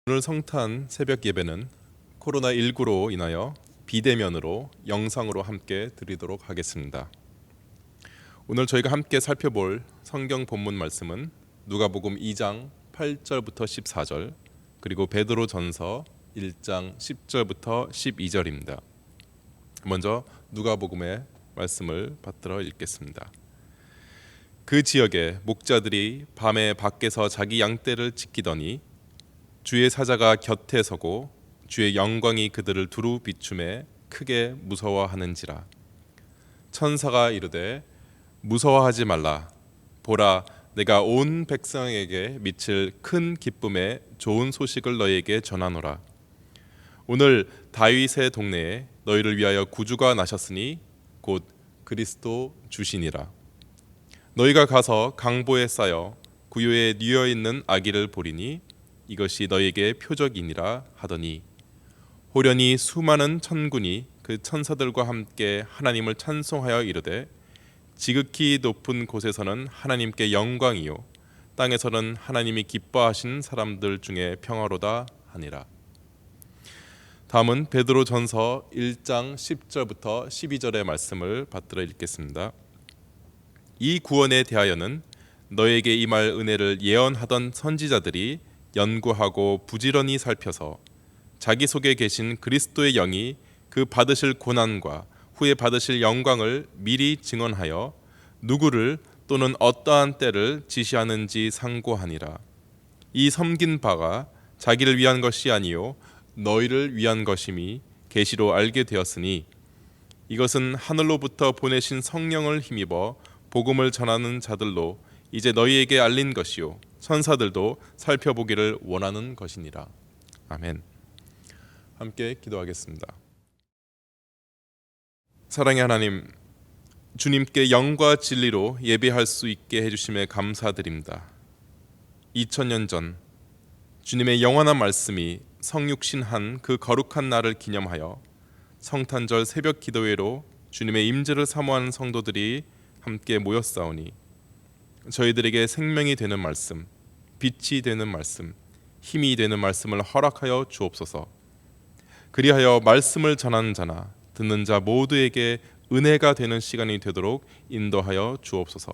오늘 성탄 새벽 예배는 코로나19로 인하여 비대면으로 영상으로 함께 드리도록 하겠습니다. 오늘 저희가 함께 살펴볼 성경 본문 말씀은 누가복음 2장 8절부터 14절 그리고 베드로전서 1장 10절부터 12절입니다. 먼저 누가복음의 말씀을 받들어 읽겠습니다. 그 지역에 목자들이 밤에 밖에서 자기 양떼를 지키더니 주의 사자가 곁에 서고 주의 영광이 그들을 두루 비춤에 크게 무서워하는지라. 천사가 이르되 무서워하지 말라. 보라, 내가 온 백성에게 미칠 큰 기쁨의 좋은 소식을 너희에게 전하노라. 오늘 다윗의 동네에 너희를 위하여 구주가 나셨으니 곧 그리스도 주시니라. 너희가 가서 강보에 쌓여 구유에 뉘어 있는 아기를 보리니 이것이 너희에게 표적이니라 하더니 호련히 수많은 천군이 그 천사들과 함께 하나님을 찬송하여 이르되 지극히 높은 곳에서는 하나님께 영광이요 땅에서는 하나님이 기뻐하신 사람들 중에 평화로다 하니라. 다음은 베드로전서 1장 10절부터 12절의 말씀을 받들어 읽겠습니다. 이 구원에 대하여는 너에게 임할 은혜를 예언하던 선지자들이 연구하고 부지런히 살펴서 자기 속에 계신 그리스도의 영이 그 받으실 고난과 후에 받으실 영광을 미리 증언하여 누구를 또는 어떠한 때를 지시하는지 상고하니라. 이 섬긴 바가 자기를 위한 것이 아니요 너희를 위한 것임이 계시로 알게 되었으니 이것은 하늘로부터 보내신 성령을 힘입어 복음을 전하는 자들로 이제 너희에게 알린 것이요 천사들도 살펴보기를 원하는 것이니라. 아멘. 함께 기도하겠습니다. 사랑의 하나님, 주님께 영과 진리로 예배할 수 있게 해주심에 감사드립니다. 2000년 전 주님의 영원한 말씀이 성육신한 그 거룩한 날을 기념하여 성탄절 새벽 기도회로 주님의 임재를 사모하는 성도들이 함께 모였사오니 저희들에게 생명이 되는 말씀, 빛이 되는 말씀, 힘이 되는 말씀을 허락하여 주옵소서. 그리하여 말씀을 전하는 자나 듣는 자 모두에게 은혜가 되는 시간이 되도록 인도하여 주옵소서.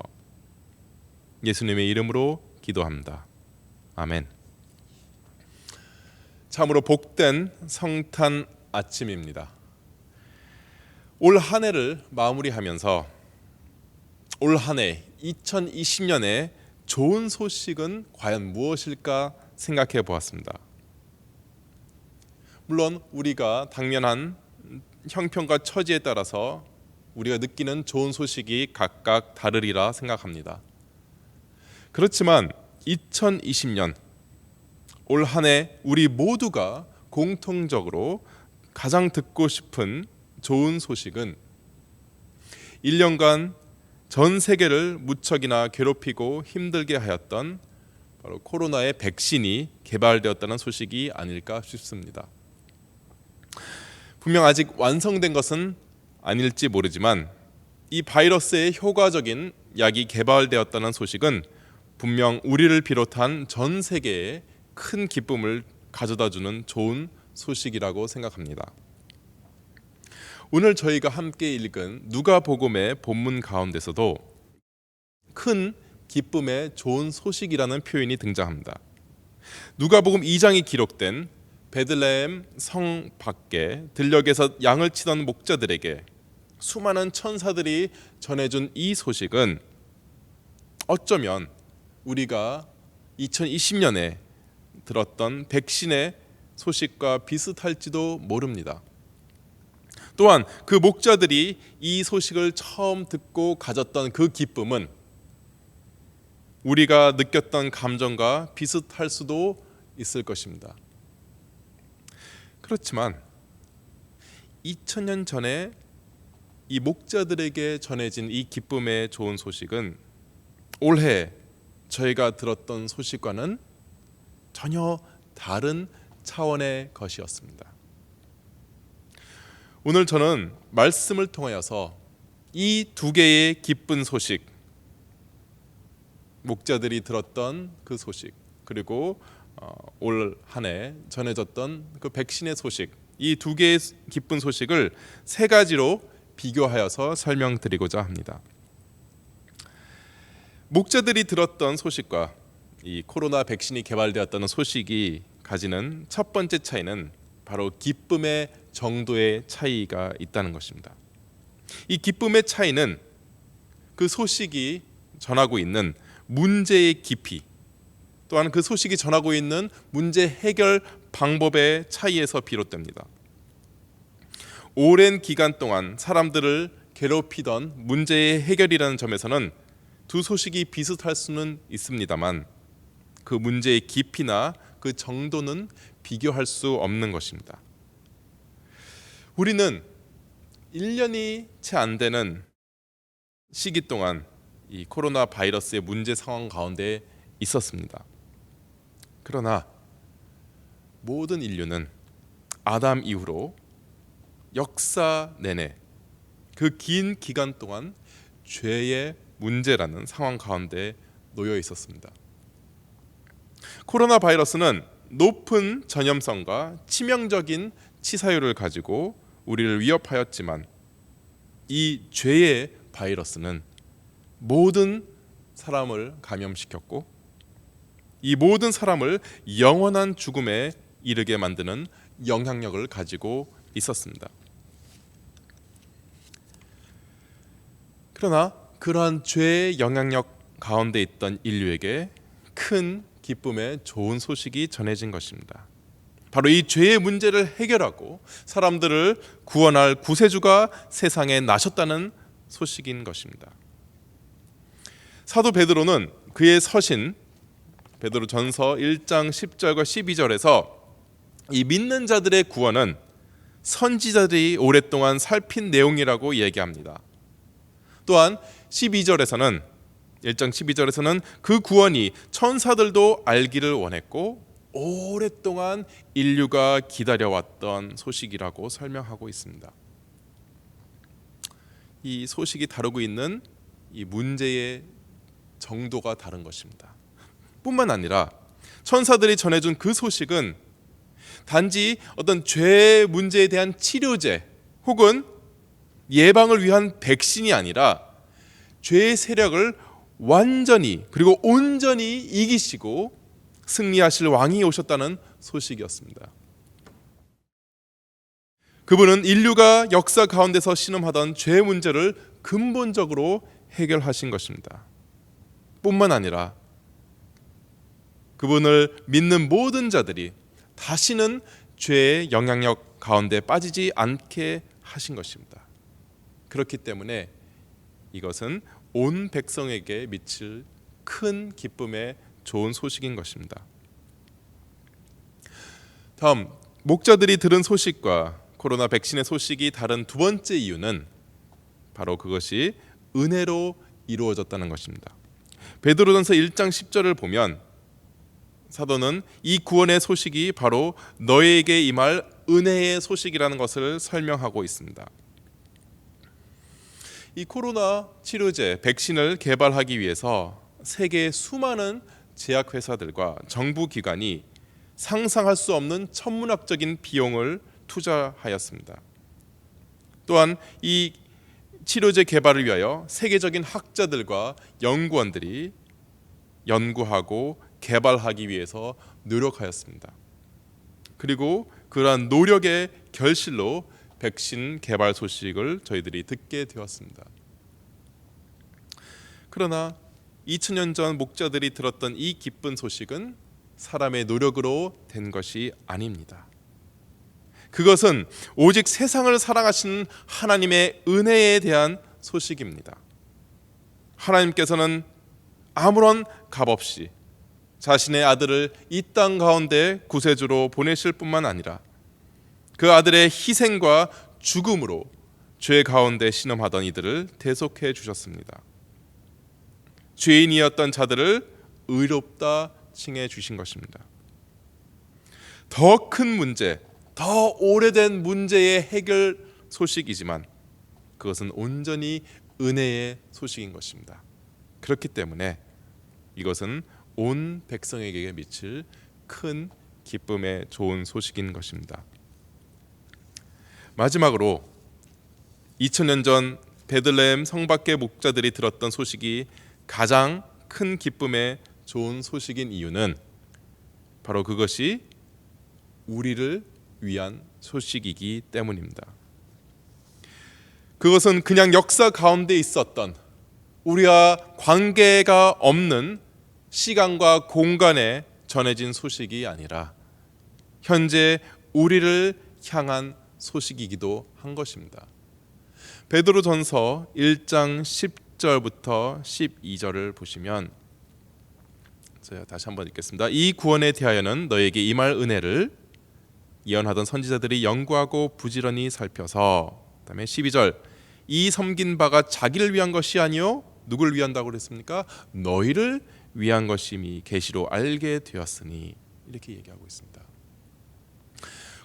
예수님의 이름으로 기도합니다. 아멘. 참으로 복된 성탄 아침입니다. 올 한 해를 마무리하면서 올 한 해 2020년에 좋은 소식은 과연 무엇일까 생각해 보았습니다. 물론 우리가 당면한 형편과 처지에 따라서 우리가 느끼는 좋은 소식이 각각 다르리라 생각합니다. 그렇지만 2020년 올 한 해 우리 모두가 공통적으로 가장 듣고 싶은 좋은 소식은 1년간 전 세계를 무척이나 괴롭히고 힘들게 하였던 바로 코로나의 백신이 개발되었다는 소식이 아닐까 싶습니다. 분명 아직 완성된 것은 아닐지 모르지만 이 바이러스의 효과적인 약이 개발되었다는 소식은 분명 우리를 비롯한 전 세계에 큰 기쁨을 가져다주는 좋은 소식이라고 생각합니다. 오늘 저희가 함께 읽은 누가복음의 본문 가운데서도 큰 기쁨의 좋은 소식이라는 표현이 등장합니다. 누가복음 2장이 기록된 베들레헴 성 밖에 들녘에서 양을 치던 목자들에게 수많은 천사들이 전해준 이 소식은 어쩌면 우리가 2020년에 들었던 백신의 소식과 비슷할지도 모릅니다. 또한 그 목자들이 이 소식을 처음 듣고 가졌던 그 기쁨은 우리가 느꼈던 감정과 비슷할 수도 있을 것입니다. 그렇지만 2000년 전에 이 목자들에게 전해진 이 기쁨의 좋은 소식은 올해 저희가 들었던 소식과는 전혀 다른 차원의 것이었습니다. 오늘 저는 말씀을 통하여서 이 두 개의 기쁜 소식, 목자들이 들었던 그 소식, 그리고 올 한 해 전해졌던 그 백신의 소식, 이 두 개의 기쁜 소식을 세 가지로 비교하여서 설명드리고자 합니다. 목자들이 들었던 소식과 이 코로나 백신이 개발되었다는 소식이 가지는 첫 번째 차이는 바로 기쁨의 정도의 차이가 있다는 것입니다. 이 기쁨의 차이는 그 소식이 전하고 있는 문제의 깊이, 또한 그 소식이 전하고 있는 문제 해결 방법의 차이에서 비롯됩니다. 오랜 기간 동안 사람들을 괴롭히던 문제의 해결이라는 점에서는 두 소식이 비슷할 수는 있습니다만 그 문제의 깊이나 그 정도는 비교할 수 없는 것입니다. 우리는 1년이 채 안 되는 시기 동안 이 코로나 바이러스의 문제 상황 가운데 있었습니다. 그러나 모든 인류는 아담 이후로 역사 내내 그 긴 기간 동안 죄의 문제라는 상황 가운데 놓여 있었습니다. 코로나 바이러스는 높은 전염성과 치명적인 치사율을 가지고 우리를 위협하였지만 이 죄의 바이러스는 모든 사람을 감염시켰고 이 모든 사람을 영원한 죽음에 이르게 만드는 영향력을 가지고 있었습니다. 그러나 그러한 죄의 영향력 가운데 있던 인류에게 큰 기쁨의 좋은 소식이 전해진 것입니다. 바로 이 죄의 문제를 해결하고 사람들을 구원할 구세주가 세상에 나셨다는 소식인 것입니다. 사도 베드로는 그의 서신 베드로전서 1장 10절과 12절에서 이 믿는 자들의 구원은 선지자들이 오랫동안 살핀 내용이라고 얘기합니다. 또한 12절에서는 1장 12절에서는 그 구원이 천사들도 알기를 원했고 오랫동안 인류가 기다려왔던 소식이라고 설명하고 있습니다. 이 소식이 다루고 있는 이 문제의 정도가 다른 것입니다. 뿐만 아니라 천사들이 전해준 그 소식은 단지 어떤 죄 문제에 대한 치료제 혹은 예방을 위한 백신이 아니라 죄의 세력을 완전히 그리고 온전히 이기시고 승리하실 왕이 오셨다는 소식이었습니다. 그분은 인류가 역사 가운데서 신음하던 죄 문제를 근본적으로 해결하신 것입니다. 뿐만 아니라 그분을 믿는 모든 자들이 다시는 죄의 영향력 가운데 빠지지 않게 하신 것입니다. 그렇기 때문에 이것은 온 백성에게 미칠 큰 기쁨의 좋은 소식인 것입니다. 다음, 목자들이 들은 소식과 코로나 백신의 소식이 다른 두 번째 이유는 바로 그것이 은혜로 이루어졌다는 것입니다. 베드로전서 1장 10절을 보면 사도는 이 구원의 소식이 바로 너에게 임할 은혜의 소식이라는 것을 설명하고 있습니다. 이 코로나 치료제 백신을 개발하기 위해서 세계의 수많은 제약회사들과 정부기관이 상상할 수 없는 천문학적인 비용을 투자하였습니다. 또한 이 치료제 개발을 위하여 세계적인 학자들과 연구원들이 연구하고 개발하기 위해서 노력하였습니다. 그리고 그러한 노력의 결실로 백신 개발 소식을 저희들이 듣게 되었습니다. 그러나 2000년 전 목자들이 들었던 이 기쁜 소식은 사람의 노력으로 된 것이 아닙니다. 그것은 오직 세상을 사랑하시는 하나님의 은혜에 대한 소식입니다. 하나님께서는 아무런 값 없이 자신의 아들을 이 땅 가운데 구세주로 보내실 뿐만 아니라 그 아들의 희생과 죽음으로 죄 가운데 신음하던 이들을 대속해 주셨습니다. 죄인이었던 자들을 의롭다 칭해 주신 것입니다. 더 큰 문제, 더 오래된 문제의 해결 소식이지만 그것은 온전히 은혜의 소식인 것입니다. 그렇기 때문에 이것은 온 백성에게 미칠 큰 기쁨의 좋은 소식인 것입니다. 마지막으로 2000년 전 베들레헴 성 밖의 목자들이 들었던 소식이 가장 큰 기쁨의 좋은 소식인 이유는 바로 그것이 우리를 위한 소식이기 때문입니다. 그것은 그냥 역사 가운데 있었던 우리와 관계가 없는 시간과 공간에 전해진 소식이 아니라 현재 우리를 향한 소식이기도 한 것입니다. 베드로전서 1장 10절부터 12절을 보시면 제가 다시 한번 읽겠습니다. 이 구원에 대하여는 너에게 임할 은혜를 예언하던 선지자들이 연구하고 부지런히 살펴서, 그다음에 12절, 이 섬긴 바가 자기를 위한 것이 아니요 누굴 위한다고 그랬습니까? 너희를 위한 것임이 계시로 알게 되었으니, 이렇게 얘기하고 있습니다.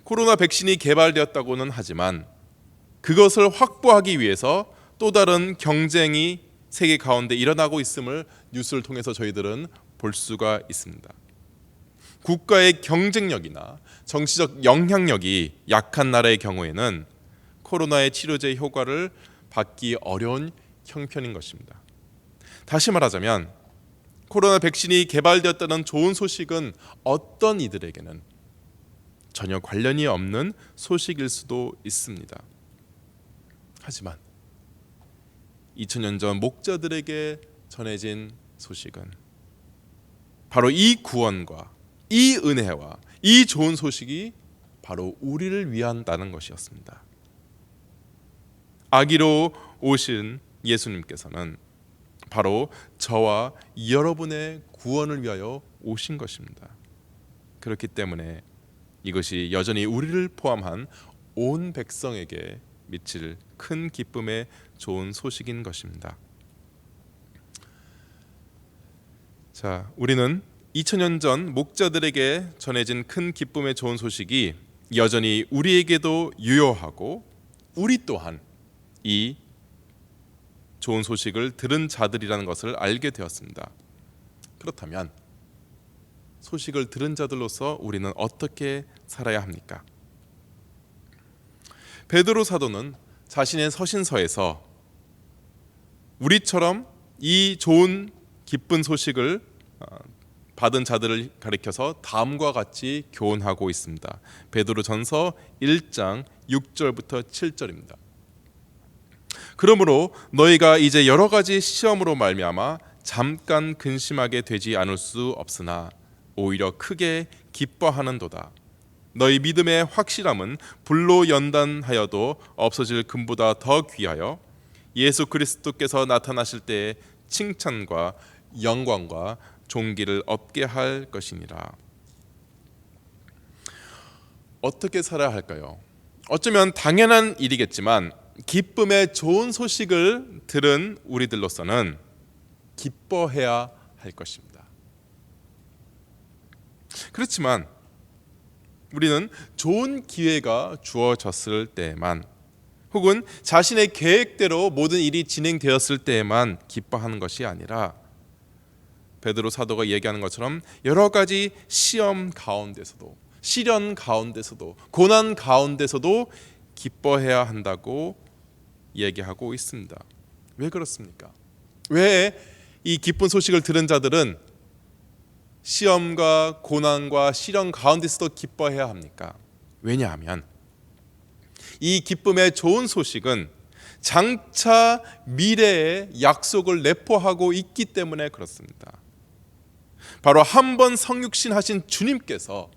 코로나 백신이 개발되었다고는 하지만 그것을 확보하기 위해서 또 다른 경쟁이 세계 가운데 일어나고 있음을 뉴스를 통해서 저희들은 볼 수가 있습니다. 국가의 경쟁력이나 정치적 영향력이 약한 나라의 경우에는 코로나의 치료제 효과를 받기 어려운 형편인 것입니다. 다시 말하자면 코로나 백신이 개발되었다는 좋은 소식은 어떤 이들에게는 전혀 관련이 없는 소식일 수도 있습니다. 하지만 2000년 전 목자들에게 전해진 소식은 바로 이 구원과 이 은혜와 이 좋은 소식이 바로 우리를 위한다는 것이었습니다. 아기로 오신 예수님께서는 바로 저와 여러분의 구원을 위하여 오신 것입니다. 그렇기 때문에 이것이 여전히 우리를 포함한 온 백성에게 미칠 큰 기쁨의 좋은 소식인 것입니다. 자, 우리는 2000년 전 목자들에게 전해진 큰 기쁨의 좋은 소식이 여전히 우리에게도 유효하고 우리 또한 이 좋은 소식을 들은 자들이라는 것을 알게 되었습니다. 그렇다면 소식을 들은 자들로서 우리는 어떻게 살아야 합니까? 베드로 사도는 자신의 서신서에서 우리처럼 이 좋은 기쁜 소식을 받은 자들을 가리켜서 다음과 같이 교훈하고 있습니다. 베드로전서 1장 6절부터 7절입니다. 그러므로 너희가 이제 여러 가지 시험으로 말미암아 잠깐 근심하게 되지 않을 수 없으나 오히려 크게 기뻐하는도다. 너희 믿음의 확실함은 불로 연단하여도 없어질 금보다 더 귀하여 예수 그리스도께서 나타나실 때에 칭찬과 영광과 존귀를 얻게 할 것이니라. 어떻게 살아야 할까요? 어쩌면 당연한 일이겠지만 기쁨의 좋은 소식을 들은 우리들로서는 기뻐해야 할 것입니다. 그렇지만 우리는 좋은 기회가 주어졌을 때에만, 혹은 자신의 계획대로 모든 일이 진행되었을 때에만 기뻐하는 것이 아니라 베드로 사도가 얘기하는 것처럼 여러 가지 시험 가운데서도, 시련 가운데서도, 고난 가운데서도 기뻐해야 한다고 얘기하고 있습니다. 왜 그렇습니까? 왜 이 기쁜 소식을 들은 자들은 시험과 고난과 시련 가운데서도 기뻐해야 합니까? 왜냐하면 이 기쁨의 좋은 소식은 장차 미래의 약속을 내포하고 있기 때문에 그렇습니다. 바로 한 번 성육신 하신 주님께서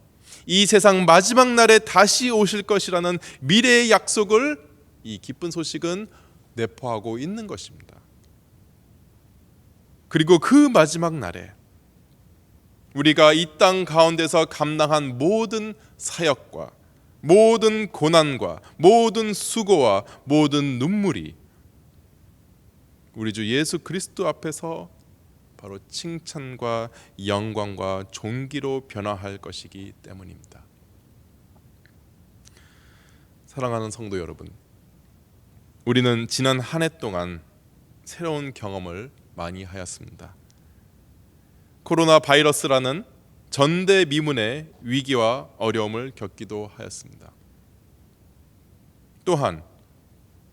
이 세상 마지막 날에 다시 오실 것이라는 미래의 약속을 이 기쁜 소식은 내포하고 있는 것입니다. 그리고 그 마지막 날에 우리가 이 땅 가운데서 감당한 모든 사역과 모든 고난과 모든 수고와 모든 눈물이 우리 주 예수 그리스도 앞에서 바로 칭찬과 영광과 존귀로 변화할 것이기 때문입니다. 사랑하는 성도 여러분, 우리는 지난 한 해 동안 새로운 경험을 많이 하였습니다. 코로나 바이러스라는 전대미문의 위기와 어려움을 겪기도 하였습니다. 또한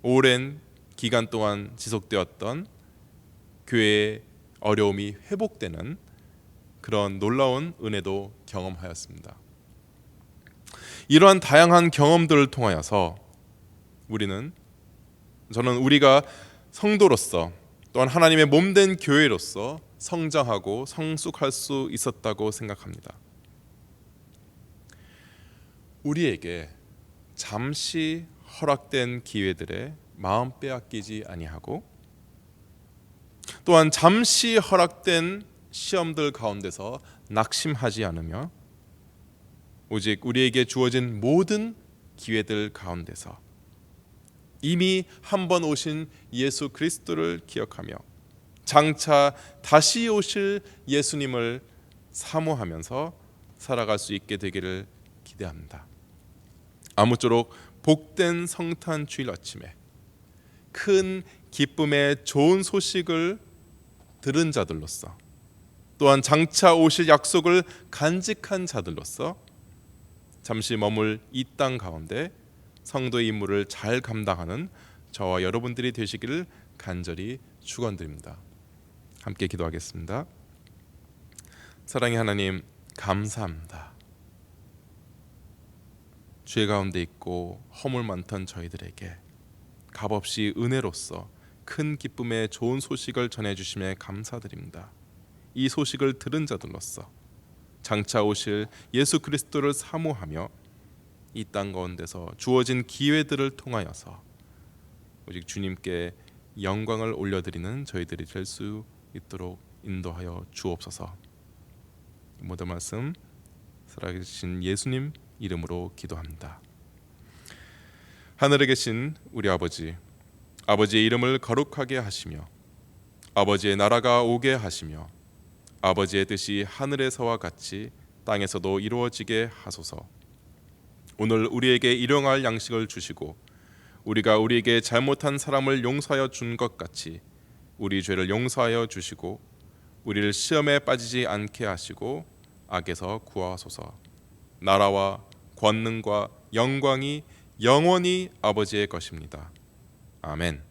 오랜 기간 동안 지속되었던 교회의 어려움이 회복되는 그런 놀라운 은혜도 경험하였습니다. 이러한 다양한 경험들을 통하여서 저는 우리가 성도로서 또한 하나님의 몸된 교회로서 성장하고 성숙할 수 있었다고 생각합니다. 우리에게 잠시 허락된 기회들에 마음 빼앗기지 아니하고 또한 잠시 허락된 시험들 가운데서 낙심하지 않으며 오직 우리에게 주어진 모든 기회들 가운데서 이미 한 번 오신 예수 그리스도를 기억하며 장차 다시 오실 예수님을 사모하면서 살아갈 수 있게 되기를 기대합니다. 아무쪼록 복된 성탄 주일 아침에 큰 기쁨의 좋은 소식을 들은 자들로서 또한 장차 오실 약속을 간직한 자들로서 잠시 머물 이 땅 가운데 성도의 임무를 잘 감당하는 저와 여러분들이 되시기를 간절히 축원드립니다. 함께 기도하겠습니다. 사랑의 하나님, 감사합니다. 죄 가운데 있고 허물 많던 저희들에게 값없이 은혜로서 큰 기쁨의 좋은 소식을 전해주심에 감사드립니다. 이 소식을 들은 자들로서 장차 오실 예수 그리스도를 사모하며 이 땅 가운데서 주어진 기회들을 통하여서 오직 주님께 영광을 올려드리는 저희들이 될 수 있도록 인도하여 주옵소서. 모든 말씀 살아계신 예수님 이름으로 기도합니다. 하늘에 계신 우리 아버지, 아버지의 이름을 거룩하게 하시며 아버지의 나라가 오게 하시며 아버지의 뜻이 하늘에서와 같이 땅에서도 이루어지게 하소서. 오늘 우리에게 일용할 양식을 주시고 우리가 우리에게 잘못한 사람을 용서하여 준 것 같이 우리 죄를 용서하여 주시고 우리를 시험에 빠지지 않게 하시고 악에서 구하소서. 나라와 권능과 영광이 영원히 아버지의 것입니다. 아멘.